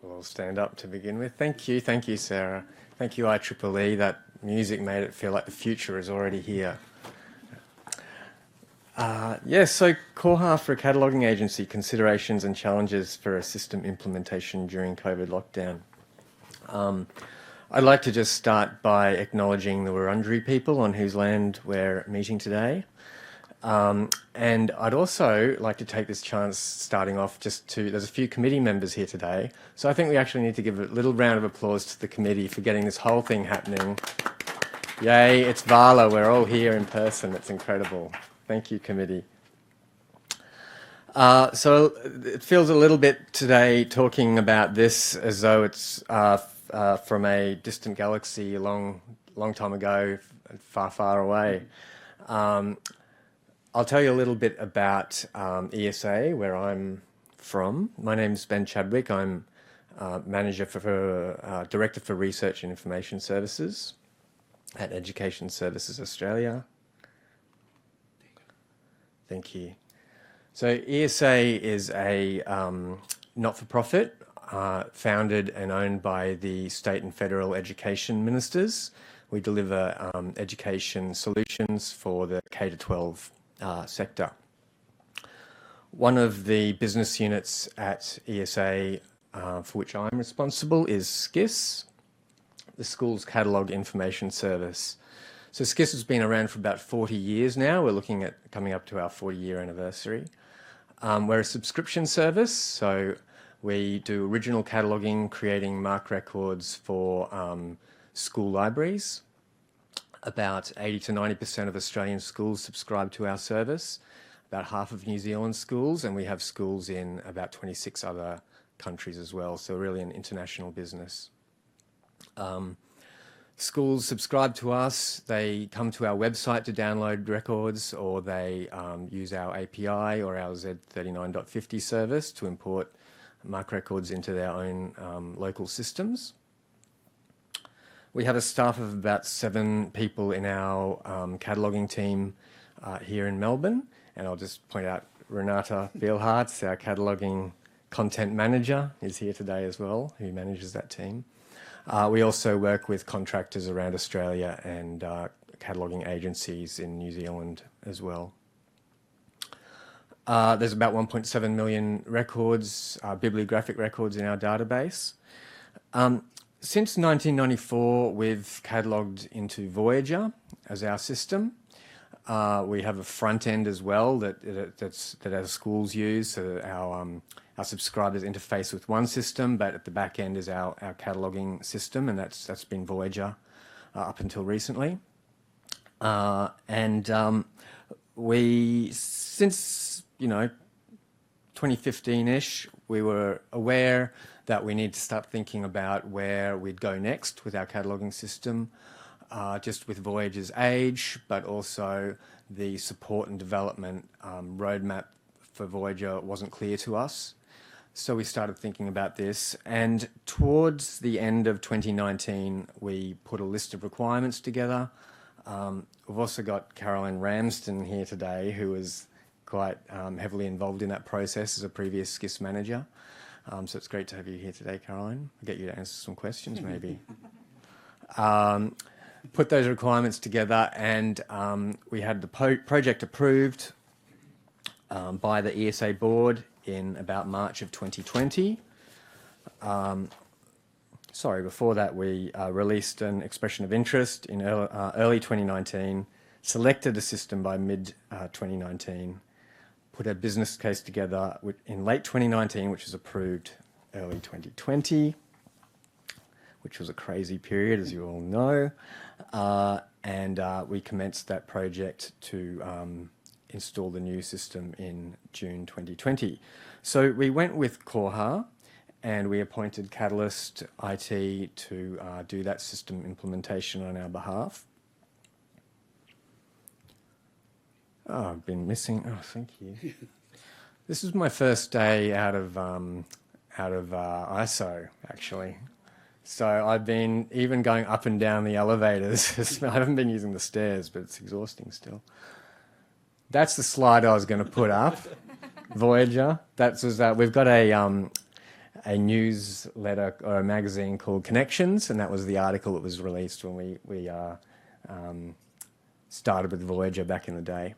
We'll all stand up to begin with. Thank you, Sarah. Thank you, IEEE. That music made it feel like the future is already here. Yes, so Koha for a cataloguing agency, considerations and challenges for a system implementation during COVID lockdown. I'd like to just start by acknowledging the Wurundjeri people on whose land we're meeting today. And I'd also like to take this chance, starting off, there's a few committee members here today, so I think we actually need to give a little round of applause to the committee for getting this whole thing happening. Yay, it's Vala, we're all here in person, it's incredible. Thank you, committee. So it feels a little bit today talking about this as though it's from a distant galaxy a long time ago, far, far away. I'll tell you a little bit about ESA, where I'm from. My name's Ben Chadwick. I'm Director for Research and Information Services at Education Services Australia. Thank you. So ESA is a not-for-profit founded and owned by the state and federal education ministers. We deliver education solutions for the K-12 sector. One of the business units at ESA for which I'm responsible is SCIS, the Schools Catalogue Information Service. So SCIS has been around for about 40 years now. We're looking at coming up to our 40-year anniversary. We're a subscription service, so we do original cataloguing, creating mark records for school libraries. About 80 to 90% of Australian schools subscribe to our service, about half of New Zealand schools, and we have schools in about 26 other countries as well, so really an international business. Schools subscribe to us, they come to our website to download records, or they use our API or our Z39.50 service to import mark records into their own local systems. We have a staff of about 7 people in our cataloguing team here in Melbourne, and I'll just point out Renata Bielhartz, our cataloguing content manager, is here today as well, who manages that team. We also work with contractors around Australia and cataloguing agencies in New Zealand as well. There's about 1.7 million records, bibliographic records in our database. Since 1994, we've catalogued into Voyager as our system. We have a front end as well that our schools use, so our subscribers interface with one system, but at the back end is our cataloguing system, and that's been Voyager up until recently. We, since 2015-ish, we were aware that we need to start thinking about where we'd go next with our cataloguing system, just with Voyager's age, but also the support and development roadmap for Voyager wasn't clear to us. So we started thinking about this, and towards the end of 2019, we put a list of requirements together. We've also got Caroline Ramsden here today, who was quite heavily involved in that process as a previous SCIS manager. So it's great to have you here today, Caroline. I'll get you to answer some questions, maybe. Put those requirements together, and we had the project approved by the ESA board in about March of 2020. Before that, we released an expression of interest in early 2019, selected a system by mid-2019, put a business case together in late 2019, which was approved early 2020, which was a crazy period, as you all know. And we commenced that project to install the new system in June 2020. So we went with Koha, and we appointed Catalyst IT to do that system implementation on our behalf. Oh, I've been missing. Oh, thank you. This is my first day out of ISO, actually. So I've been even going up and down the elevators. I haven't been using the stairs, but it's exhausting still. That's the slide I was going to put up. Voyager. We've got a a newsletter or a magazine called Connections, and that was the article that was released when we started with Voyager back in the day.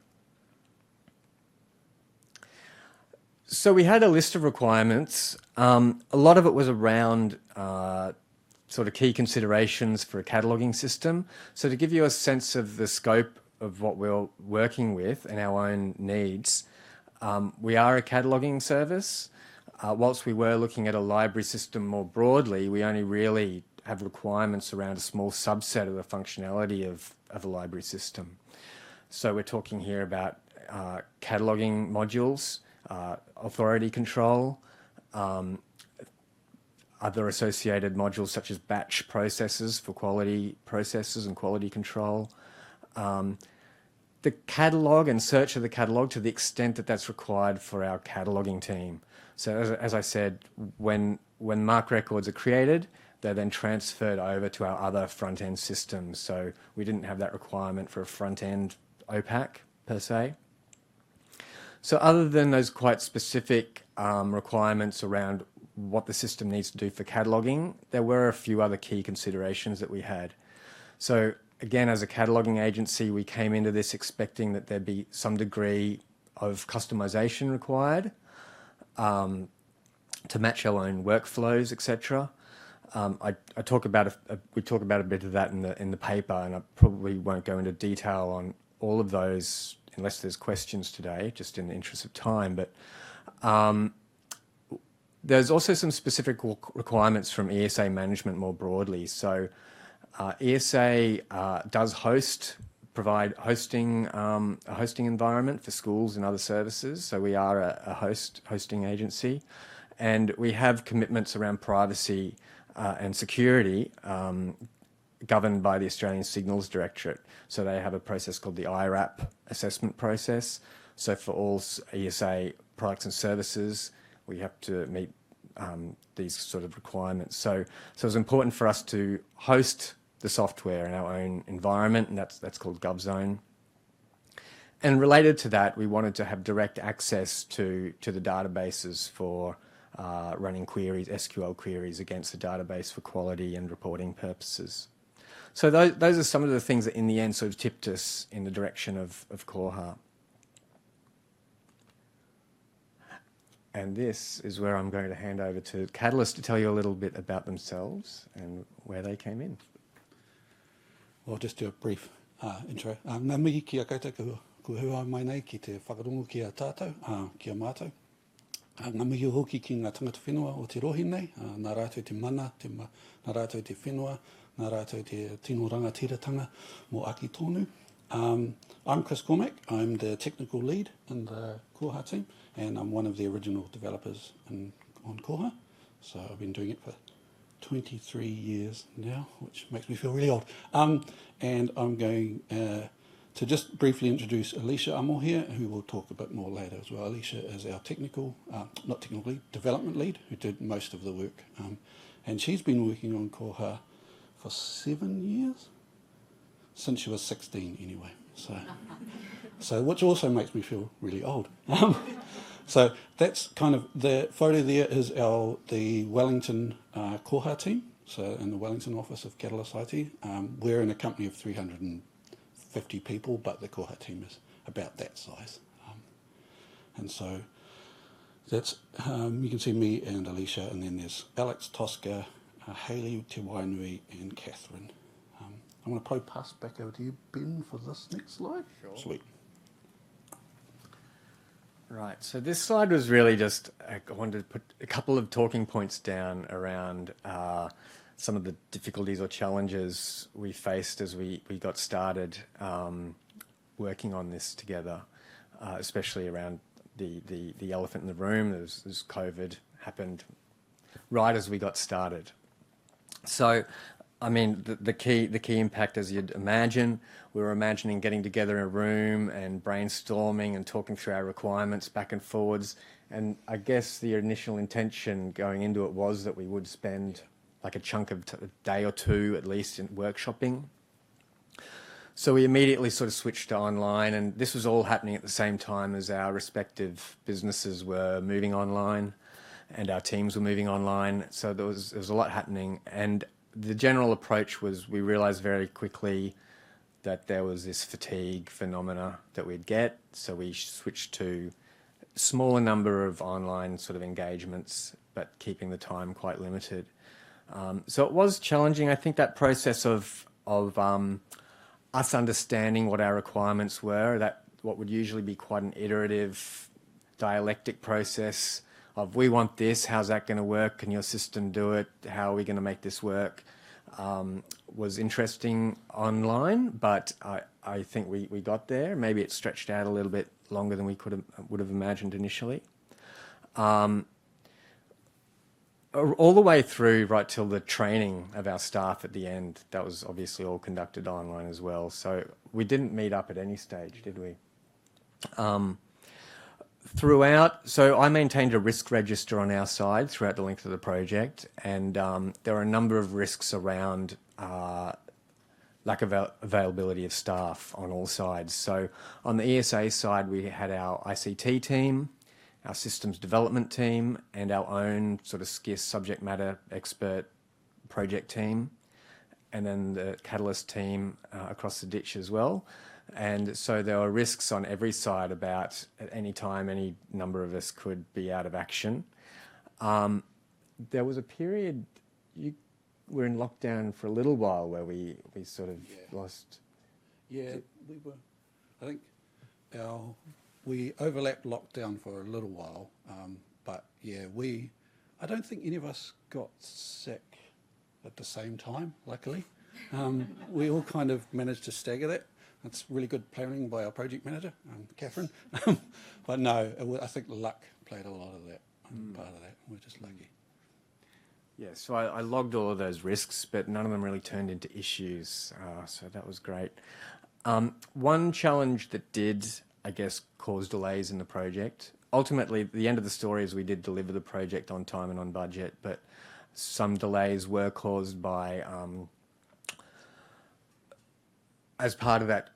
So we had a list of requirements. A lot of it was around sort of key considerations for a cataloguing system. So to give you a sense of the scope of what we're working with and our own needs, we are a cataloguing service. Whilst we were looking at a library system more broadly, we only really have requirements around a small subset of the functionality of a library system. So we're talking here about cataloguing modules, authority control, other associated modules such as batch processes for quality processes and quality control. The catalogue and search of the catalogue to the extent that that's required for our cataloguing team. So as I said, when MARC records are created, they're then transferred over to our other front-end systems. So we didn't have that requirement for a front-end OPAC per se. So other than those quite specific requirements around what the system needs to do for cataloguing, there were a few other key considerations that we had. So again, as a cataloguing agency, we came into this expecting that there'd be some degree of customization required to match our own workflows, etc. We talk about a bit of that in the paper, and I probably won't go into detail on all of those unless there's questions today, just in the interest of time. But there's also some specific requirements from ESA management more broadly. So ESA does provide hosting, a hosting environment for schools and other services. So we are a hosting agency, and we have commitments around privacy and security governed by the Australian Signals Directorate. So they have a process called the IRAP assessment process. So for all ESA products and services, we have to meet these sort of requirements. So it's important for us to host the software in our own environment, and that's called GovZone. And related to that, we wanted to have direct access to the databases for running queries, SQL queries against the database for quality and reporting purposes. So those are some of the things that in the end sort of tipped us in the direction of Koha. And this is where I'm going to hand over to Catalyst to tell you a little bit about themselves and where they came in. I'll just do a brief intro. Ngā mihi ki a koutou ku hua mai nei ki te whakarongo ki a tātou, ki a mātou. Ngā mihi hoki ki ngā tangata whenua o te rohi nei, nā rātou te mana, nā rātou te whenua, nā rātou te tino rangatiratanga mō aki tonu. I'm Chris Cormack. I'm the technical lead in the Koha team, and I'm one of the original developers on Koha. So I've been doing it for 23 years now, which makes me feel really old. And I'm going to just briefly introduce Aleisha Amohia, who will talk a bit more later as well. Aleisha is our not technical lead, development lead, who did most of the work. And she's been working on Koha for 7 years, since she was 16 anyway. So which also makes me feel really old. So that's kind of, the photo there is the Wellington Koha team, so in the Wellington office of Catalyst IT. We're in a company of 350 people, but the Koha team is about that size. And so that's, you can see me and Aleisha, and then there's Alex, Tosca, Hayley, Te Wainui, and Catherine. I'm going to probably pass back over to you, Ben, for this next slide. Sure. Sweet. Right, so this slide was really just, I wanted to put a couple of talking points down around some of the difficulties or challenges we faced as we got started working on this together, especially around the elephant in the room. There's COVID happened right as we got started. So, I mean, the key impact, as you'd imagine, we were imagining getting together in a room and brainstorming and talking through our requirements back and forwards. And I guess the initial intention going into it was that we would spend like a chunk of a day or two at least in workshopping. So we immediately sort of switched to online, and this was all happening at the same time as our respective businesses were moving online. and our teams were moving online. So there was a lot happening. And the general approach was we realized very quickly that there was this fatigue phenomena that we'd get. So we switched to a smaller number of online sort of engagements, but keeping the time quite limited. So it was challenging. I think that process of us understanding what our requirements were, that what would usually be quite an iterative dialectic process of we want this, how's that going to work? Can your system do it? How are we going to make this work? Was interesting online, but I think we got there. Maybe it stretched out a little bit longer than we would have imagined initially. All the way through right till the training of our staff at the end, that was obviously all conducted online as well. So we didn't meet up at any stage, did we? Throughout, so I maintained a risk register on our side throughout the length of the project, and there are a number of risks around lack of availability of staff on all sides. So on the ESA side, we had our ICT team, our systems development team, and our own sort of SCIS subject matter expert project team, and then the Catalyst team across the ditch as well. And so there were risks on every side about at any time any number of us could be out of action. There was a period, you were in lockdown for a little while where we sort of lost... Yeah, we were. I think we overlapped lockdown for a little while, but yeah, I don't think any of us got sick at the same time, luckily. We all kind of managed to stagger that. That's really good planning by our project manager, Catherine. But no, I think luck played a lot of that, part of that. We're just lucky. Yeah, so I logged all of those risks, but none of them really turned into issues, so that was great. One challenge that did, I guess, cause delays in the project, ultimately the end of the story is we did deliver the project on time and on budget, but some delays were caused by as part of that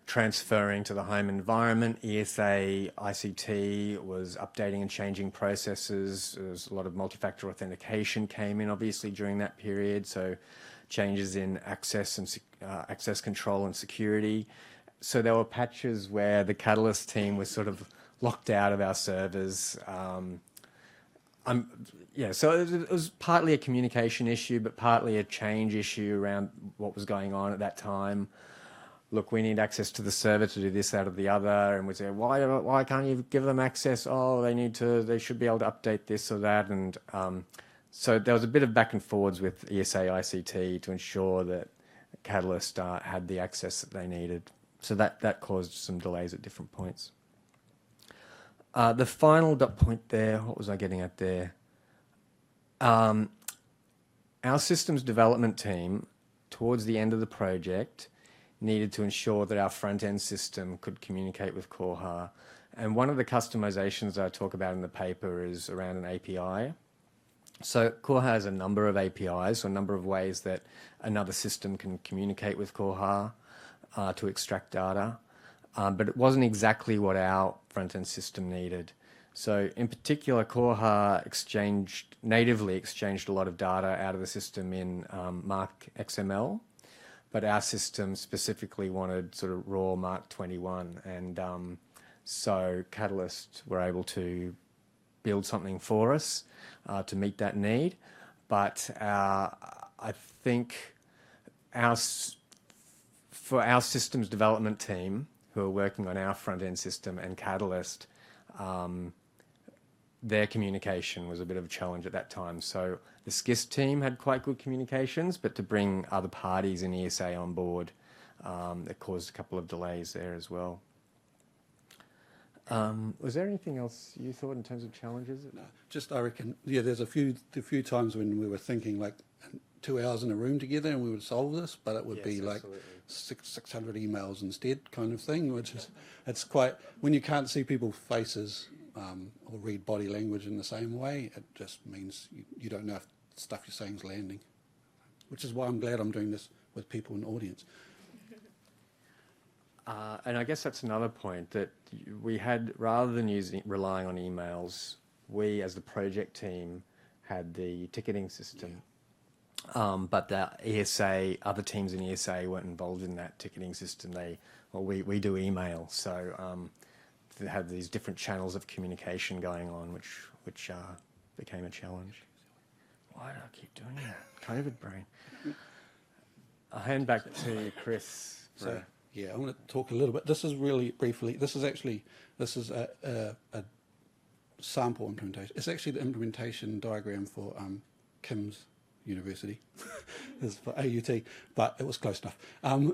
transferring to the home environment. ESA ICT was updating and changing processes. There was a lot of multi-factor authentication came in obviously during that period, so changes in access and access control and security. So there were patches where the Catalyst team was sort of locked out of our servers. So it was partly a communication issue, but partly a change issue around what was going on at that time. Look, we need access to the server to do this, that, or the other, and we say, why can't you give them access? Oh, they should be able to update this or that, and so there was a bit of back and forwards with ESA ICT to ensure that Catalyst had the access that they needed. So that caused some delays at different points. The final dot point there, what was I getting at there? Our systems development team, towards the end of the project, needed to ensure that our front-end system could communicate with Koha. And one of the customisations that I talk about in the paper is around an API. So Koha has a number of APIs, so a number of ways that another system can communicate with Koha to extract data. But it wasn't exactly what our front-end system needed. So in particular, Koha natively exchanged a lot of data out of the system in Mark XML. But our system specifically wanted sort of raw Mark 21, and so Catalyst were able to build something for us to meet that need. But I think for our systems development team, who are working on our front-end system and Catalyst, their communication was a bit of a challenge at that time. So the SCIS team had quite good communications, but to bring other parties in ESA on board, it caused a couple of delays there as well. Was there anything else you thought in terms of challenges? No, just I reckon, yeah, there's a few times when we were thinking like 2 hours in a room together and we would solve this, but it would be like 600 emails instead kind of thing, which is, it's quite, when you can't see people's faces or read body language in the same way, it just means you don't know if stuff you're saying is landing, which is why I'm glad I'm doing this with people in the audience. And I guess that's another point that we had, rather than relying on emails, we, as the project team, had the ticketing system. But the ESA, other teams in ESA weren't involved in that ticketing system. We do email, so they had these different channels of communication going on, which became a challenge. Why do I keep doing that? COVID brain. I'll hand back to Chris. So, yeah, I want to talk a little bit. This is really briefly, this is a sample implementation. It's actually the implementation diagram for Kim's University. This is for AUT, but it was close enough.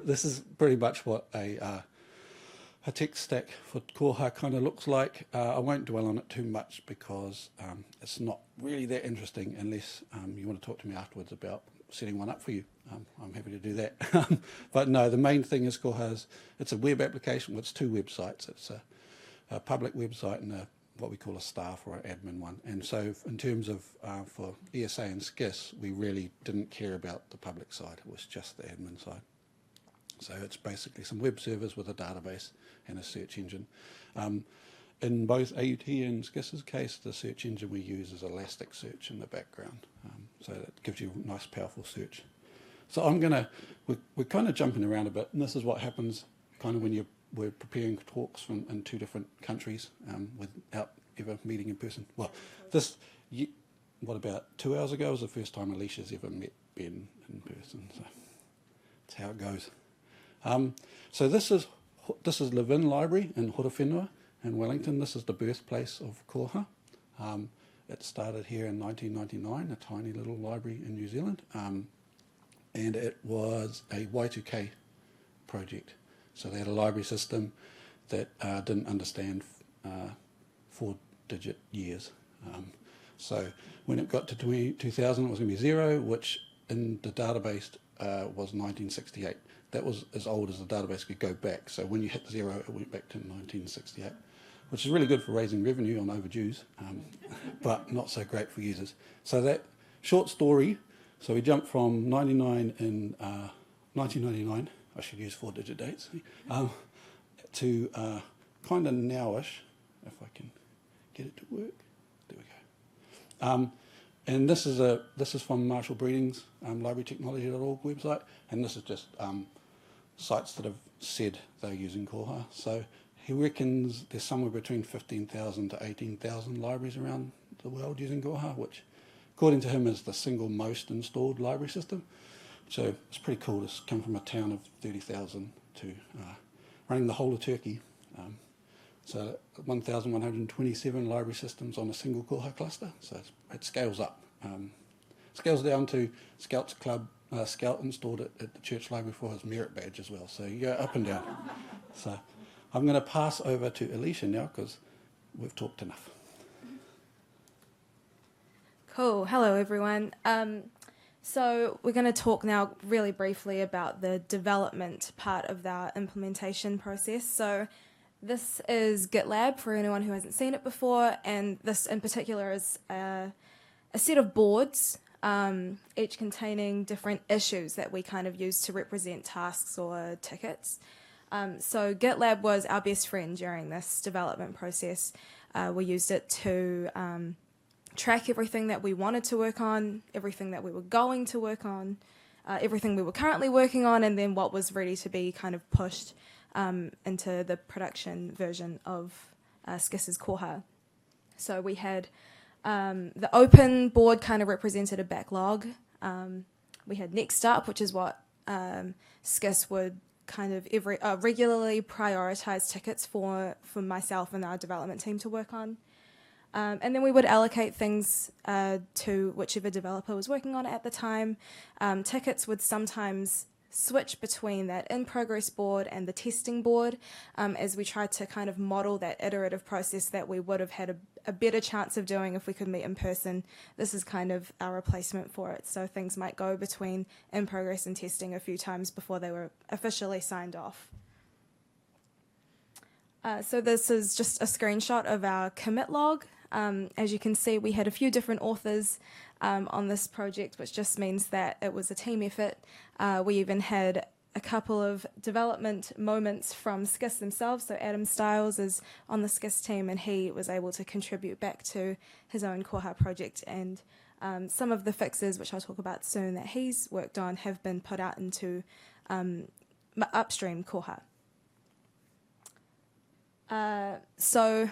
This is pretty much what a tech stack for Koha kind of looks like. I won't dwell on it too much because it's not really that interesting unless you want to talk to me afterwards about setting one up for you. I'm happy to do that. But no, the main thing is Koha's, it's a web application. Well, it's two websites. It's a public website and what we call a staff or an admin one. And so in terms of for ESA and SCIS, we really didn't care about the public side. It was just the admin side. So it's basically some web servers with a database and a search engine. In both AUT and SCIS's case, the search engine we use is Elasticsearch in the background. So that gives you a nice, powerful search. So we're kind of jumping around a bit, and this is what happens kind of when we're preparing talks in two different countries without ever meeting in person. Well, what about 2 hours ago was the first time Aleisha's ever met Ben in person. So that's how it goes. So this is Levin Library in Horowhenua in Wellington. This is the birthplace of Koha. It started here in 1999, a tiny little library in New Zealand, and it was a Y2K project. So they had a library system that didn't understand 4-digit years. So when it got to 2000, it was going to be 0, which in the database was 1968. That was as old as the database could go back. So when you hit 0, it went back to 1968, which is really good for raising revenue on overdues, but not so great for users. So that short story, so we jumped from 99 in 1999, I should use 4-digit dates, to kind of nowish, if I can get it to work. There we go. And this is from Marshall Breeding's librarytechnology.org website, and this is just sites that have said they're using Koha. So he reckons there's somewhere between 15,000 to 18,000 libraries around the world using Koha, which, according to him, is the single most installed library system. So it's pretty cool to come from a town of 30,000 to running the whole of Turkey. So 1,127 library systems on a single Koha cluster. So it scales up. Scales down to Scouts Club. Scout installed it at the church library for his merit badge as well. So you go up and down. So I'm going to pass over to Aleisha now because we've talked enough. Cool. Hello, everyone. So we're going to talk now really briefly about the development part of our implementation process. So this is GitLab for anyone who hasn't seen it before, and this in particular is a set of boards, each containing different issues that we kind of use to represent tasks or tickets. So GitLab was our best friend during this development process. We used it to track everything that we wanted to work on, everything that we were going to work on, everything we were currently working on, and then what was ready to be kind of pushed into the production version of SCIS's Koha. So we had the open board kind of represented a backlog. We had next up, which is what SCIS would kind of regularly prioritize tickets for myself and our development team to work on. And then we would allocate things to whichever developer was working on it at the time. Tickets would sometimes switch between that in-progress board and the testing board as we tried to kind of model that iterative process that we would have had a better chance of doing if we could meet in person. This is kind of our replacement for it. So things might go between in-progress and testing a few times before they were officially signed off. So this is just a screenshot of our commit log. As you can see, we had a few different authors on this project, which just means that it was a team effort. We even had a couple of development moments from SCIS themselves. So Adam Stiles is on the SCIS team, and he was able to contribute back to his own Koha project, and some of the fixes, which I'll talk about soon, that he's worked on have been put out into upstream Koha. So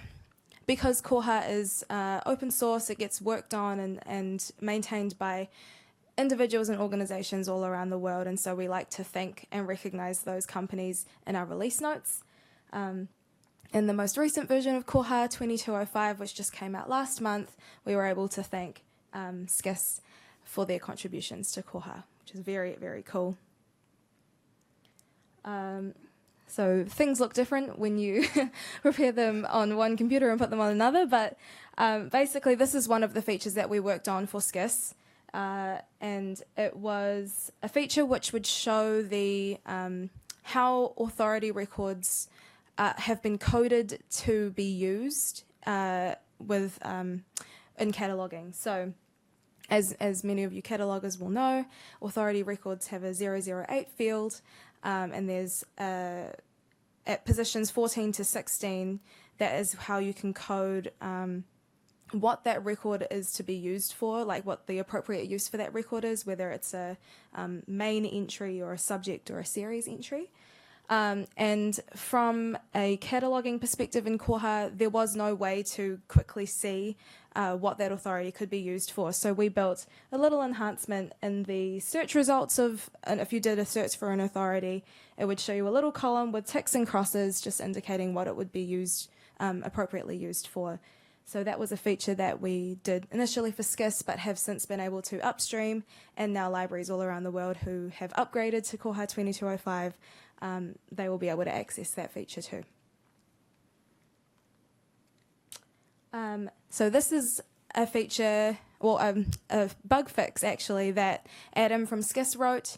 because Koha is open source, it gets worked on and maintained by individuals and organizations all around the world, and so we like to thank and recognize those companies in our release notes. In the most recent version of Koha 2205, which just came out last month, we were able to thank SCIS for their contributions to Koha, which is very, very cool. So things look different when you prepare them on one computer and put them on another, but basically this is one of the features that we worked on for SCIS, and it was a feature which would show the how authority records have been coded to be used with in cataloging. So as many of you catalogers will know, authority records have a 008 field, and there's at positions 14 to 16, that is how you can code what that record is to be used for, like what the appropriate use for that record is, whether it's a main entry or a subject or a series entry. And from a cataloging perspective in Koha, there was no way to quickly see what that authority could be used for. So we built a little enhancement in the search results of, and if you did a search for an authority, it would show you a little column with ticks and crosses just indicating what it would be used, appropriately used for. So that was a feature that we did initially for SCIS, but have since been able to upstream, and now libraries all around the world who have upgraded to Koha 2205, they will be able to access that feature too. So this is a feature, well, a bug fix actually, that Adam from SCIS wrote.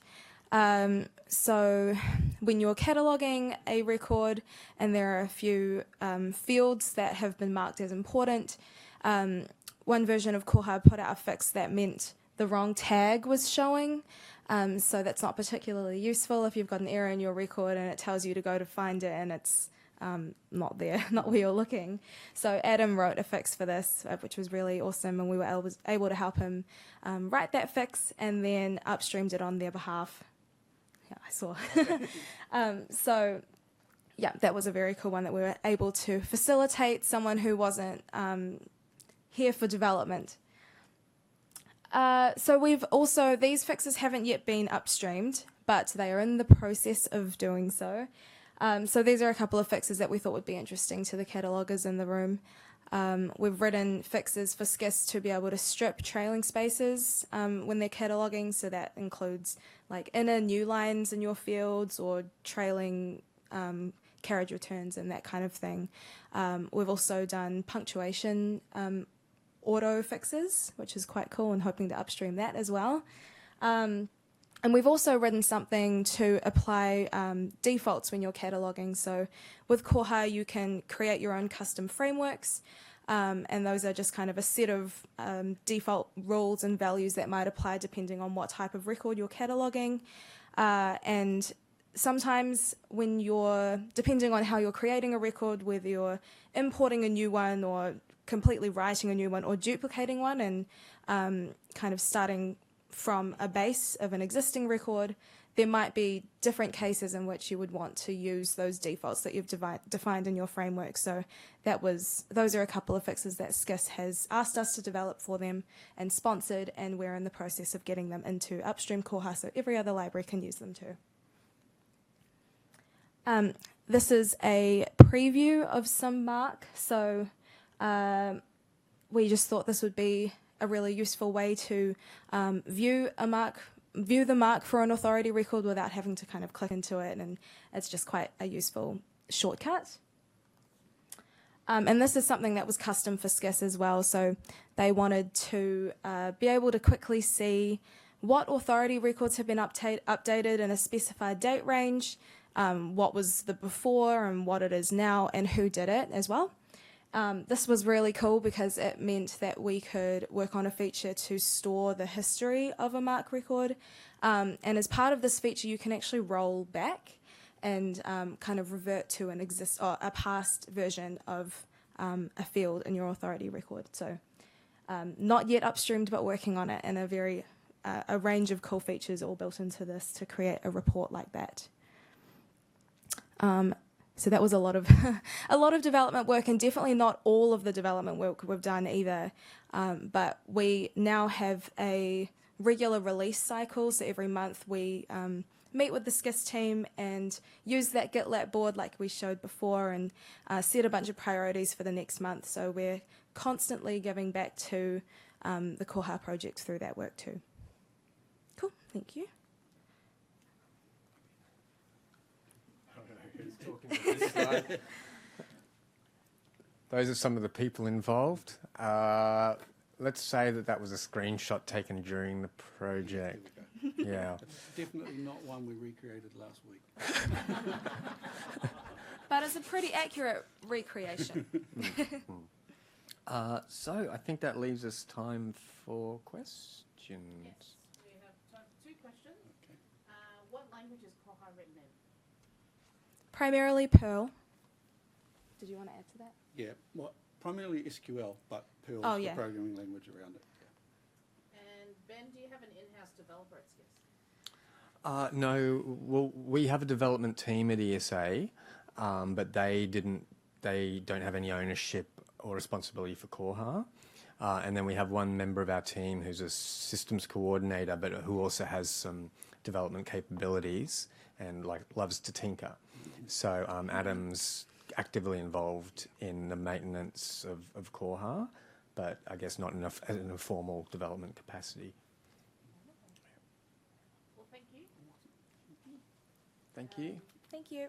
So when you're cataloging a record and there are a few fields that have been marked as important, one version of Koha put out a fix that meant the wrong tag was showing. So that's not particularly useful if you've got an error in your record and it tells you to go to find it and it's not there, not where you're looking. So Adam wrote a fix for this, which was really awesome, and we were able to help him write that fix and then upstreamed it on their behalf. Yeah, I saw. So yeah, that was a very cool one that we were able to facilitate someone who wasn't here for development. So we've also, these fixes haven't yet been upstreamed, but they are in the process of doing so. So these are a couple of fixes that we thought would be interesting to the catalogers in the room. We've written fixes for SCIS to be able to strip trailing spaces when they're cataloging, so that includes like inner new lines in your fields or trailing carriage returns and that kind of thing. We've also done punctuation auto fixes, which is quite cool, and hoping to upstream that as well. And we've also written something to apply defaults when you're cataloging. So with Koha, you can create your own custom frameworks, and those are just kind of a set of default rules and values that might apply depending on what type of record you're cataloging. And sometimes when you're, depending on how you're creating a record, whether you're importing a new one or completely writing a new one or duplicating one and kind of starting from a base of an existing record, there might be different cases in which you would want to use those defaults that you've defined in your framework. So those are a couple of fixes that SCIS has asked us to develop for them and sponsored, and we're in the process of getting them into upstream Koha so every other library can use them too. This is a preview of some mark. So we just thought this would be a really useful way to view the mark for an authority record without having to kind of click into it, and it's just quite a useful shortcut. And this is something that was custom for SCIS as well, so they wanted to be able to quickly see what authority records have been updated in a specified date range, what was the before and what it is now, and who did it as well. This was really cool because it meant that we could work on a feature to store the history of a mark record. And as part of this feature, you can actually roll back and kind of revert to a past version of a field in your authority record. So not yet upstreamed, but working on it, and a range of cool features all built into this to create a report like that. So that was a lot of a lot of development work, and definitely not all of the development work we've done either. But we now have a regular release cycle, so every month we meet with the SCIS team and use that GitLab board like we showed before, and set a bunch of priorities for the next month. So we're constantly giving back to the Koha project through that work too. Cool, thank you. Those are some of the people involved. Let's say that was a screenshot taken during the project. Yeah. It's definitely not one we recreated last week. But it's a pretty accurate recreation. So I think that leaves us time for questions. Yes, we have time for 2 questions. Okay. What language is Koha written in? Primarily Perl. Did you want to add to that? Yeah, well, primarily SQL, but Perl's Oh, the yeah. programming language around it. And Ben, do you have an in-house developer at SCIS? No, well, we have a development team at ESA, but they don't have any ownership or responsibility for Koha. And then we have one member of our team who's a systems coordinator, but who also has some development capabilities and loves to tinker. So Adam's actively involved in the maintenance of Koha, but I guess not in a formal development capacity. Well, thank you. Thank you. Thank you.